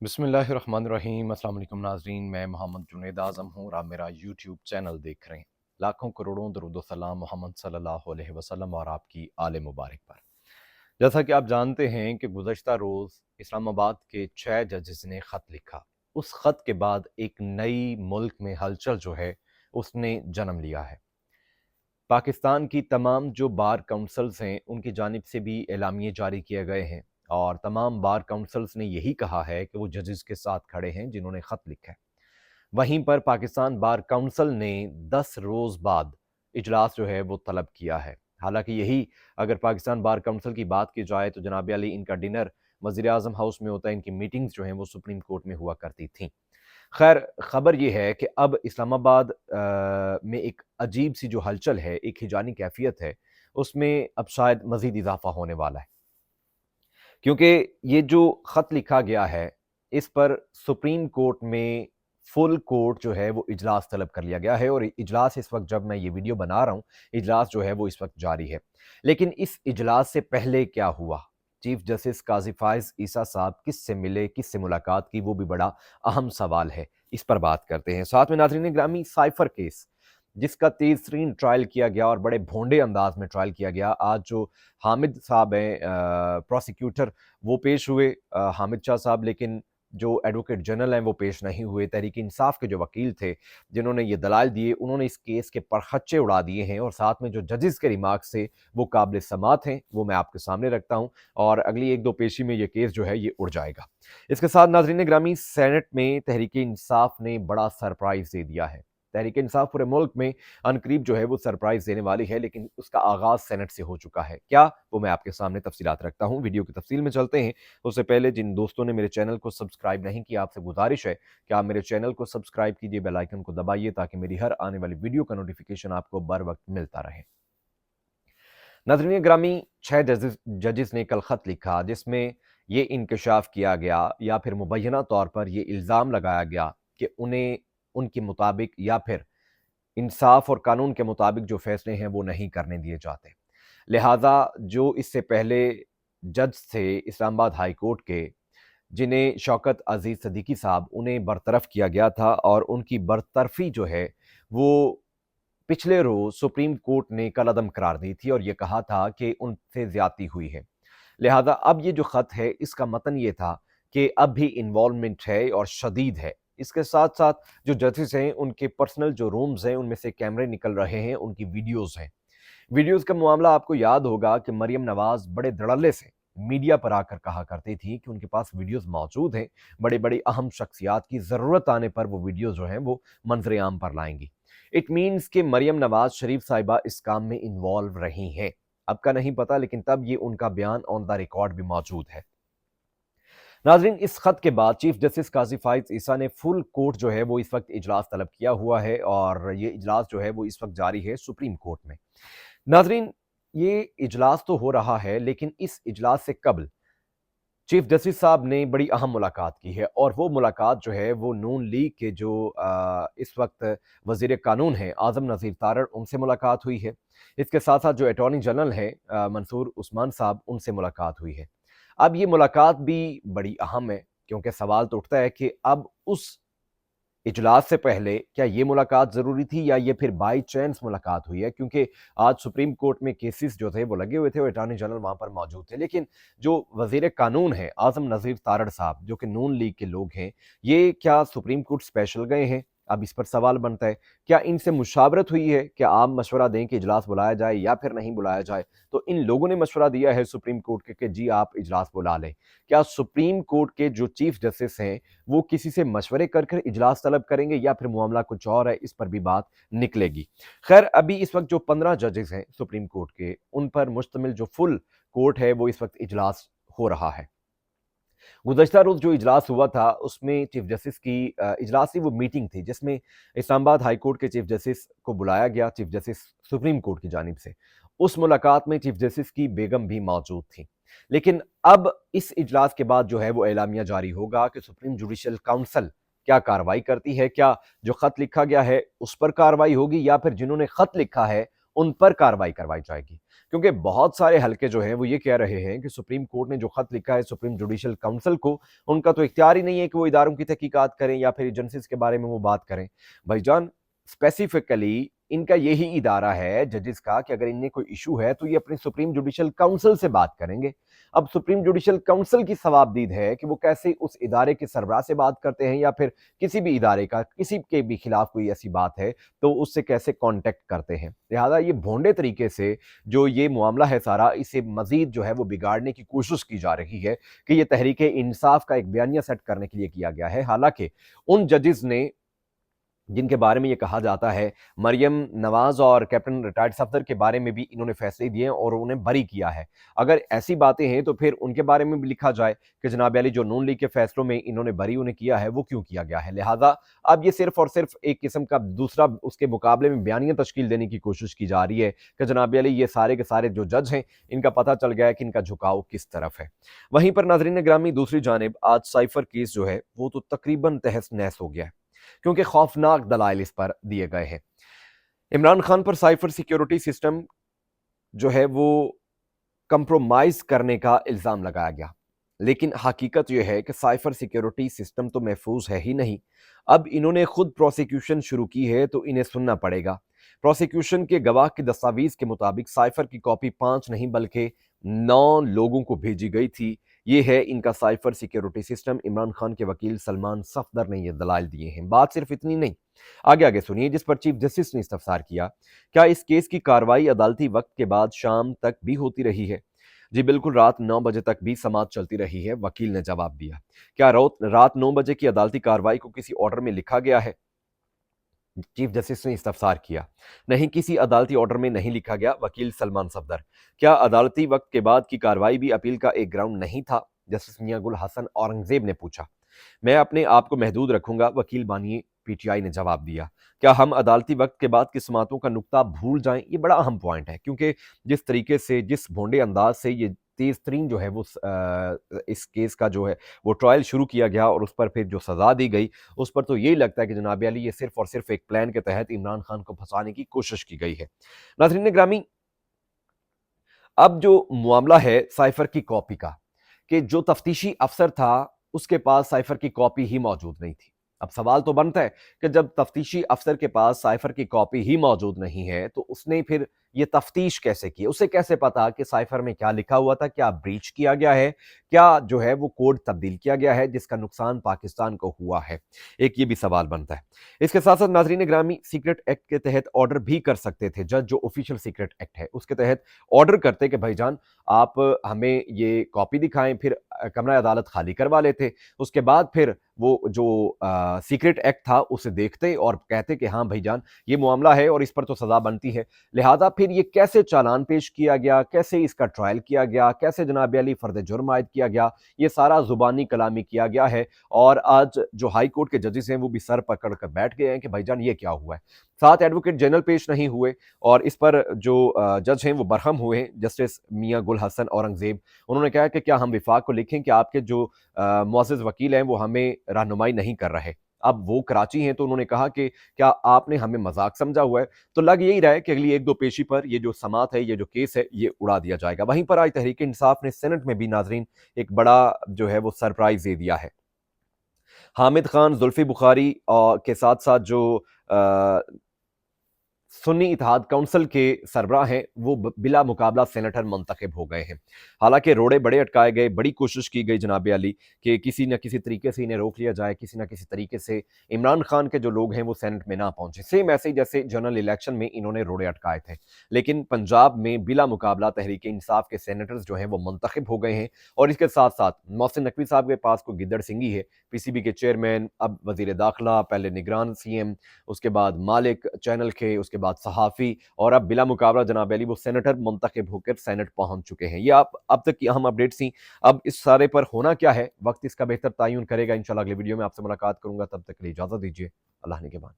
بسم اللہ الرحمن الرحیم۔ السلام علیکم ناظرین، میں محمد جنید اعظم ہوں اور آپ میرا یوٹیوب چینل دیکھ رہے ہیں۔ لاکھوں کروڑوں درود و سلام محمد صلی اللہ علیہ وسلم اور آپ کی آل مبارک پر۔ جیسا کہ آپ جانتے ہیں کہ گزشتہ روز اسلام آباد کے 6 ججز نے خط لکھا۔ اس خط کے بعد ایک نئی ملک میں ہلچل جو ہے اس نے جنم لیا ہے۔ پاکستان کی تمام جو بار کونسلز ہیں ان کی جانب سے بھی اعلامیے جاری کیے گئے ہیں اور تمام بار کونسلز نے یہی کہا ہے کہ وہ ججز کے ساتھ کھڑے ہیں جنہوں نے خط لکھا ہے۔ وہیں پر پاکستان بار کونسل نے 10 روز بعد اجلاس جو ہے وہ طلب کیا ہے۔ حالانکہ یہی اگر پاکستان بار کونسل کی بات کی جائے تو جناب علی ان کا ڈنر وزیر اعظم ہاؤس میں ہوتا ہے، ان کی میٹنگز جو ہیں وہ سپریم کورٹ میں ہوا کرتی تھیں۔ خیر، خبر یہ ہے کہ اب اسلام آباد میں ایک عجیب سی جو ہلچل ہے، ایک ہیجانی کیفیت ہے، اس میں اب شاید مزید اضافہ ہونے والا ہے، کیونکہ یہ جو خط لکھا گیا ہے اس پر سپریم کورٹ میں فل کورٹ جو ہے وہ اجلاس طلب کر لیا گیا ہے، اور اجلاس اس وقت جب میں یہ ویڈیو بنا رہا ہوں اجلاس جو ہے وہ اس وقت جاری ہے۔ لیکن اس اجلاس سے پہلے کیا ہوا؟ چیف جسٹس قاضی فائز عیسیٰ صاحب کس سے ملے، کس سے ملاقات کی، وہ بھی بڑا اہم سوال ہے، اس پر بات کرتے ہیں۔ ساتھ میں ناظرین گرامی، سائفر کیس جس کا تیز ترین ٹرائل کیا گیا اور بڑے بھونڈے انداز میں ٹرائل کیا گیا، آج جو حامد صاحب ہیں پروسیکیوٹر وہ پیش ہوئے، حامد شاہ صاحب، لیکن جو ایڈوکیٹ جنرل ہیں وہ پیش نہیں ہوئے۔ تحریک انصاف کے جو وکیل تھے جنہوں نے یہ دلائل دیے، انہوں نے اس کیس کے پرخچے اڑا دیے ہیں، اور ساتھ میں جو ججز کے ریمارکس سے وہ قابل سماعت ہیں وہ میں آپ کے سامنے رکھتا ہوں، اور اگلی ایک دو پیشی میں یہ کیس جو ہے یہ اڑ جائے گا۔ اس کے ساتھ ناظرین گرامی، سینٹ میں تحریک انصاف نے بڑا سرپرائز دے دیا ہے۔ تحریک انصاف پورے ملک میں عنقریب جو ہے وہ سرپرائز دینے والی ہے، لیکن اس کا آغاز سینٹ سے ہو چکا ہے۔ کیا؟ وہ میں آپ کے سامنے تفصیلات رکھتا ہوں۔ ویڈیو کی تفصیل میں چلتے ہیں اس سے پہلے جن دوستوں نے میرے چینل کو سبسکرائب نہیں کیا، آپ سے گزارش ہے کہ آپ میرے چینل کو سبسکرائب کیجئے، بیل آئیکن کو دبائیے تاکہ میری ہر آنے والی ویڈیو کا نوٹیفیکیشن آپ کو بر وقت ملتا رہے۔ ناظرین گرامی، 6 ججز نے کل خط لکھا جس میں یہ انکشاف کیا گیا یا پھر مبینہ طور پر یہ الزام لگایا گیا کہ انہیں ان کے مطابق یا پھر انصاف اور قانون کے مطابق جو فیصلے ہیں وہ نہیں کرنے دیے جاتے۔ لہٰذا جو اس سے پہلے جج تھے اسلام آباد ہائی کورٹ کے، جنہیں شوکت عزیز صدیقی صاحب، انہیں برطرف کیا گیا تھا، اور ان کی برطرفی جو ہے وہ پچھلے روز سپریم کورٹ نے کالعدم قرار دی تھی اور یہ کہا تھا کہ ان سے زیادتی ہوئی ہے۔ لہٰذا اب یہ جو خط ہے اس کا متن یہ تھا کہ اب بھی انوالومنٹ ہے اور شدید ہے۔ اس کے ساتھ ساتھ جو ججز ہیں ان کے پرسنل جو رومز ہیں ان میں سے کیمرے نکل رہے ہیں، ان کی ویڈیوز ہیں۔ ویڈیوز کا معاملہ آپ کو یاد ہوگا کہ مریم نواز بڑے دھڑلے سے میڈیا پر آ کر کہا کرتی تھی کہ ان کے پاس ویڈیوز موجود ہیں، بڑے بڑی اہم شخصیات کی ضرورت آنے پر وہ ویڈیوز جو ہیں وہ منظر عام پر لائیں گی۔ اٹ مینز کہ مریم نواز شریف صاحبہ اس کام میں انوالو رہی ہیں۔ اب کا نہیں پتا، لیکن تب یہ ان کا بیان آن دا ریکارڈ بھی موجود ہے۔ ناظرین، اس خط کے بعد چیف جسٹس قاضی فائز عیسیٰ نے فل کورٹ جو ہے وہ اس وقت اجلاس طلب کیا ہوا ہے، اور یہ اجلاس جو ہے وہ اس وقت جاری ہے سپریم کورٹ میں۔ ناظرین، یہ اجلاس تو ہو رہا ہے، لیکن اس اجلاس سے قبل چیف جسٹس صاحب نے بڑی اہم ملاقات کی ہے، اور وہ ملاقات جو ہے وہ نون لیگ کے جو اس وقت وزیر قانون ہیں اعظم نذیر تارڑ، ان سے ملاقات ہوئی ہے۔ اس کے ساتھ ساتھ جو اٹارنی جنرل ہیں منصور عثمان صاحب، ان سے ملاقات ہوئی ہے۔ اب یہ ملاقات بھی بڑی اہم ہے، کیونکہ سوال تو اٹھتا ہے کہ اب اس اجلاس سے پہلے کیا یہ ملاقات ضروری تھی یا یہ پھر بائی چانس ملاقات ہوئی ہے، کیونکہ آج سپریم کورٹ میں کیسز جو تھے وہ لگے ہوئے تھے اور اٹارنی جنرل وہاں پر موجود تھے، لیکن جو وزیر قانون ہیں اعظم نذیر تارڑ صاحب، جو کہ نون لیگ کے لوگ ہیں، یہ کیا سپریم کورٹ اسپیشل گئے ہیں؟ اب اس پر سوال بنتا ہے، کیا ان سے مشاورت ہوئی ہے کہ آپ مشورہ دیں کہ اجلاس بلایا جائے یا پھر نہیں بلایا جائے؟ تو ان لوگوں نے مشورہ دیا ہے سپریم کورٹ کے کہ جی آپ اجلاس بلا لیں۔ کیا سپریم کورٹ کے جو چیف جسٹس ہیں وہ کسی سے مشورے کر کر اجلاس طلب کریں گے یا پھر معاملہ کچھ اور ہے؟ اس پر بھی بات نکلے گی۔ خیر، ابھی اس وقت جو 15 ججز ہیں سپریم کورٹ کے، ان پر مشتمل جو فل کورٹ ہے وہ اس وقت اجلاس ہو رہا ہے۔ گزشتہ روز جو اجلاس ہوا تھا اس میں چیف جسٹس کی اجلاسی وہ میٹنگ تھی جس میں اسلام آباد ہائی کورٹ کے چیف جسٹس کو بلایا گیا، چیف جسٹس سپریم کورٹ کی جانب سے۔ اس ملاقات میں چیف جسٹس کی بیگم بھی موجود تھی، لیکن اب اس اجلاس کے بعد جو ہے وہ اعلامیہ جاری ہوگا کہ سپریم جوڈیشل کاؤنسل کیا کارروائی کرتی ہے، کیا جو خط لکھا گیا ہے اس پر کارروائی ہوگی یا پھر جنہوں نے خط لکھا ہے ان پر کارروائی کروائی جائے گی، کیونکہ بہت سارے حلقے جو ہیں وہ یہ کہہ رہے ہیں کہ سپریم کورٹ نے جو خط لکھا ہے سپریم جوڈیشل کونسل کو، ان کا تو اختیار ہی نہیں ہے کہ وہ اداروں کی تحقیقات کریں یا پھر ایجنسیز کے بارے میں وہ بات کریں۔ بھائی جان، اسپیسیفکلی ان کا یہی ادارہ ہے ججز کا کہ اگر ان میں کوئی ایشو ہے تو یہ اپنے سپریم جوڈیشل کونسل سے بات کریں گے۔ اب سپریم جوڈیشل کونسل کی ثوابدید ہے کہ وہ کیسے اس ادارے کے سربراہ سے بات کرتے ہیں، یا پھر کسی بھی ادارے کا کسی کے بھی خلاف کوئی ایسی بات ہے تو اس سے کیسے کانٹیکٹ کرتے ہیں۔ لہٰذا یہ بھونڈے طریقے سے جو یہ معاملہ ہے سارا، اسے مزید جو ہے وہ بگاڑنے کی کوشش کی جا رہی ہے کہ یہ تحریک انصاف کا ایک بیانیہ سیٹ کرنے کے لیے کیا گیا ہے۔ حالانکہ ان ججز نے جن کے بارے میں یہ کہا جاتا ہے، مریم نواز اور کیپٹن ریٹائرڈ صفدر کے بارے میں بھی انہوں نے فیصلے دیے اور انہیں بری کیا ہے۔ اگر ایسی باتیں ہیں تو پھر ان کے بارے میں بھی لکھا جائے کہ جناب علی جو نون لیگ کے فیصلوں میں انہوں نے بری انہیں کیا ہے وہ کیوں کیا گیا ہے۔ لہٰذا اب یہ صرف اور صرف ایک قسم کا دوسرا اس کے مقابلے میں بیانیہ تشکیل دینے کی کوشش کی جا رہی ہے کہ جناب علی یہ سارے کے سارے جو جج ہیں ان کا پتہ چل گیا ہے کہ ان کا جھکاؤ کس طرف ہے۔ وہیں پر ناظرین گرامی، دوسری جانب آج سائفر کیس جو ہے وہ تو تقریباً تہس نہس ہو گیا ہے، کیونکہ خوفناک دلائل اس پر دیے گئے ہیں۔ عمران خان پر سائفر سیکیورٹی سسٹم جو ہے وہ کمپرومائز کرنے کا الزام لگایا گیا، لیکن حقیقت یہ ہے کہ سائفر سیکیورٹی سسٹم تو محفوظ ہے ہی نہیں۔ اب انہوں نے خود پروسیکیوشن شروع کی ہے تو انہیں سننا پڑے گا۔ پروسیکیوشن کے گواہ کی دستاویز کے مطابق سائفر کی کاپی 5 نہیں بلکہ 9 لوگوں کو بھیجی گئی تھی۔ یہ ہے ان کا cipher security system. Imran Khan کے وکیل سلمان صفدر نے یہ دلائل دیے ہیں۔ بات صرف اتنی نہیں، آگے سنیے، جس پر چیف جسٹس نے استفسار کیا، کیا اس کیس کی کارروائی عدالتی وقت کے بعد شام تک بھی ہوتی رہی ہے؟ جی بالکل، رات 9 بجے تک بھی سماعت چلتی رہی ہے، وکیل نے جواب دیا۔ کیا رات 9 بجے کی عدالتی کارروائی کو کسی آرڈر میں لکھا گیا ہے؟ چیف جسٹس نے استفسار کیا۔ نہیں، کسی عدالتی آرڈر میں نہیں لکھا گیا، وکیل سلمان صفدر۔ کیا عدالتی وقت کے بعد کی کارروائی بھی اپیل کا ایک گراؤنڈ نہیں تھا؟ جسٹس میاں گل حسن اورنگزیب نے پوچھا۔ میں اپنے آپ کو محدود رکھوں گا، وکیل بانی پی ٹی آئی نے جواب دیا۔ کیا ہم عدالتی وقت کے بعد کی سماعتوں کا نقطہ بھول جائیں؟ یہ بڑا اہم پوائنٹ ہے، کیونکہ جس طریقے سے، جس بھونڈے انداز سے یہ تیز ترین جو ہے وہ اس کیس کا جو ہے وہ ٹرائل شروع کیا گیا اور اس پر پھر جو سزا دی گئی، اس پر تو یہی لگتا ہے کہ جناب علی یہ صرف اور صرف ایک پلان کے تحت عمران خان کو پھنسانے کی کوشش کی گئی ہے۔ ناظرین گرامی، اب جو معاملہ ہے سائفر کی کاپی کا، کہ جو تفتیشی افسر تھا اس کے پاس سائفر کی کاپی ہی موجود نہیں تھی۔ اب سوال تو بنتا ہے کہ جب تفتیشی افسر کے پاس سائفر کی کاپی ہی موجود نہیں ہے تو اس نے پھر یہ تفتیش کیسے کی؟ اسے کیسے پتا کہ سائفر میں کیا لکھا ہوا تھا، کیا بریچ کیا گیا ہے، کیا جو ہے وہ کوڈ تبدیل کیا گیا ہے جس کا نقصان پاکستان کو ہوا ہے؟ ایک یہ بھی سوال بنتا ہے۔ اس کے ساتھ ساتھ ناظرین گرامی، سیکرٹ ایکٹ کے تحت آرڈر بھی کر سکتے تھے جج، جو آفیشیل سیکرٹ ایکٹ ہے اس کے تحت آرڈر کرتے کہ بھائی جان آپ ہمیں یہ کاپی دکھائیں، پھر کمرہ عدالت خالی کروا لیتے، اس کے بعد پھر وہ جو سیکرٹ ایکٹ تھا اسے دیکھتے اور کہتے کہ ہاں بھائی جان یہ معاملہ ہے اور اس پر تو سزا بنتی ہے۔ لہٰذا پھر یہ کیسے چالان پیش کیا گیا، کیسے اس کا ٹرائل کیا گیا، کیسے جناب علی فرد جرم عائد کیا گیا، یہ سارا زبانی کلامی کیا گیا ہے، اور آج جو ہائی کورٹ کے ججز ہیں وہ بھی سر پکڑ کر بیٹھ گئے ہیں کہ بھائی جان یہ کیا ہوا ہے۔ 7 ایڈوکیٹ جنرل پیش نہیں ہوئے اور اس پر جو جج ہیں وہ برہم ہوئے ہیں، جسٹس میاں گل حسن اورنگزیب۔ انہوں نے کہا کہ کیا ہم وفاق کو لکھیں کہ آپ کے جو معزز وکیل ہیں وہ ہمیں رہنمائی نہیں کر رہے۔ اب وہ کراچی ہیں تو انہوں نے کہا کہ کیا آپ نے ہمیں مذاق سمجھا ہوا ہے؟ تو لگ یہی رہا ہے کہ اگلی 1-2 پیشی پر یہ جو سماعت ہے، یہ جو کیس ہے، یہ اڑا دیا جائے گا۔ وہیں پر آج تحریک انصاف نے سینٹ میں بھی ناظرین ایک بڑا جو ہے وہ سرپرائز دے دیا ہے۔ حامد خان زلفی بخاری کے ساتھ ساتھ جو سنی اتحاد کونسل کے سربراہ ہیں وہ بلا مقابلہ سینیٹر منتخب ہو گئے ہیں۔ حالانکہ روڑے بڑے اٹکائے گئے، بڑی کوشش کی گئی جناب علی کہ کسی نہ کسی طریقے سے انہیں روک لیا جائے، کسی نہ کسی طریقے سے عمران خان کے جو لوگ ہیں وہ سینٹ میں نہ پہنچے، سیم ایسے ہی جیسے جنرل الیکشن میں انہوں نے روڑے اٹکائے تھے۔ لیکن پنجاب میں بلا مقابلہ تحریک انصاف کے سینیٹرز جو ہیں وہ منتخب ہو گئے ہیں، اور اس کے ساتھ ساتھ محسن نقوی صاحب کے پاس کو گدڑ سنگھی ہے، پی سی بی کے چیئرمین، اب وزیر داخلہ، پہلے نگران سی ایم، اس کے بعد مالک چینل کے، اس کے بعد صحافی، اور اب بلا مقابلہ جناب علی وہ سینیٹر منتخب ہو کر سینٹ پہنچ چکے ہیں۔ یہ اب تک کی اہم اپڈیٹس تھیں۔ اب اس سارے پر ہونا کیا ہے، وقت اس کا بہتر تعین کرے گا۔ انشاءاللہ اگلی ویڈیو میں آپ سے ملاقات کروں گا، تب تک کے لیے اجازت دیجیے، اللہ نگہبان۔